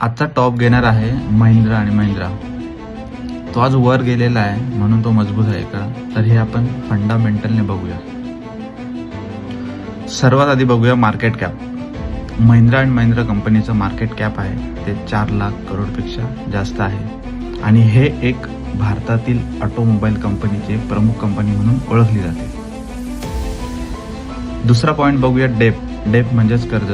आजचा टॉप घेणार आहे महिंद्रा आणि महिंद्रा. तो आज वर गेलेला आहे म्हणून तो मजबूत आहे का, तर हे आपण फंडामेंटलने बघूया. सर्वात आधी बघूया मार्केट कॅप. महिंद्रा आणि महिंद्रा कंपनीचं मार्केट कॅप आहे ते 4 लाख करोडपेक्षा जास्त आहे आणि हे एक भारतातील ऑटोमोबाईल कंपनीचे प्रमुख कंपनी म्हणून ओळखली जाते. दुसरा पॉईंट बघूया डेप म्हणजेच कर्ज.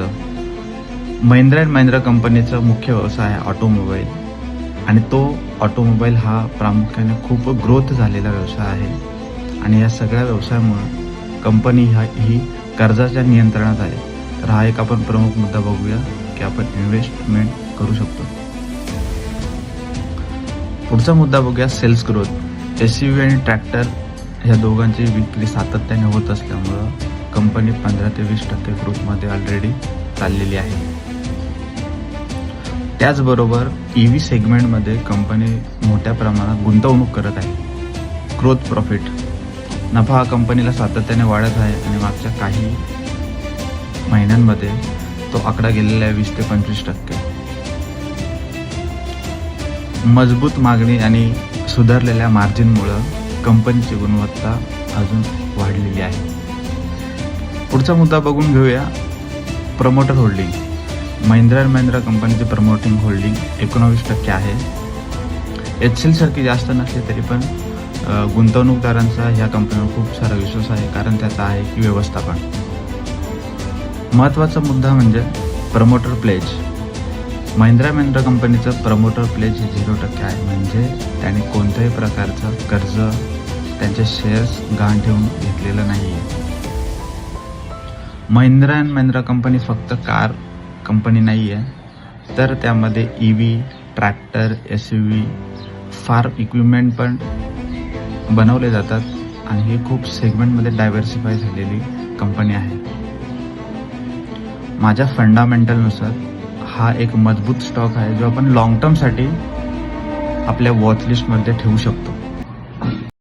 महिंद्रा अँड महिंद्रा कंपनीचा मुख्य व्यवसाय आहे ऑटोमोबाईल आणि तो ऑटोमोबाईल हा प्रामुख्याने खूप ग्रोथ झालेला व्यवसाय आहे आणि या सगळ्या व्यवसायामुळे कंपनी ही कर्जाच्या नियंत्रणात आहे. तर हा एक आपण प्रमुख मुद्दा बघूया की आपण इन्व्हेस्टमेंट करू शकतो. पुढचा मुद्दा बघूया सेल्स ग्रोथ. SUV आणि ट्रॅक्टर ह्या दोघांची विक्री सातत्याने होत असल्यामुळं कंपनी 15 ते 20% ग्रोथमध्ये ऑलरेडी चाललेली आहे. त्याचबरोबर EV सेगमेंटमध्ये कंपनी मोठ्या प्रमाणात गुंतवणूक करत आहे. ग्रोथ प्रॉफिट नफा हा कंपनीला सातत्याने वाढत आहे आणि मागच्या काही महिन्यांमध्ये तो आकडा गेलेला आहे 20 ते 25%. मजबूत मागणी आणि सुधारलेल्या मार्जिनमुळं कंपनीची गुणवत्ता अजून वाढलेली आहे. पुढचा मुद्दा बघून घेऊया promoter holding. Mahindra and Mahindra कंपनीचे प्रमोटिंग होल्डिंग 19% आहे. HCL सारखी जास्त नसली तरी पण गुंतवणूकदारांचा ह्या कंपनीवर खूप सारा विश्वास आहे, कारण त्याचा आहे की व्यवस्थापन. महत्त्वाचा मुद्दा म्हणजे प्रमोटर प्लेज. महिंद्रा महिंद्रा कंपनीचं प्रमोटर प्लेज हे 0% आहे, म्हणजे त्याने कोणत्याही प्रकारचं कर्ज त्यांचे शेअर्स गहाण ठेवून घेतलेलं नाही आहे. महिंद्रा अँड महिंद्रा कंपनी फक्त कार कंपनी नाही आहे, तर त्यामध्ये EV, tractor, SUV, farm equipment पण बनवले जातात आणि ही खूप सेगमेंटमध्ये डायव्हर्सिफाय झालेली कंपनी आहे. माझ्या फंडामेंटलनुसार हा एक मजबूत स्टॉक आहे जो आपण लॉंग टर्मसाठी आपल्या वॉच लिस्टमध्ये ठेवू शकतो.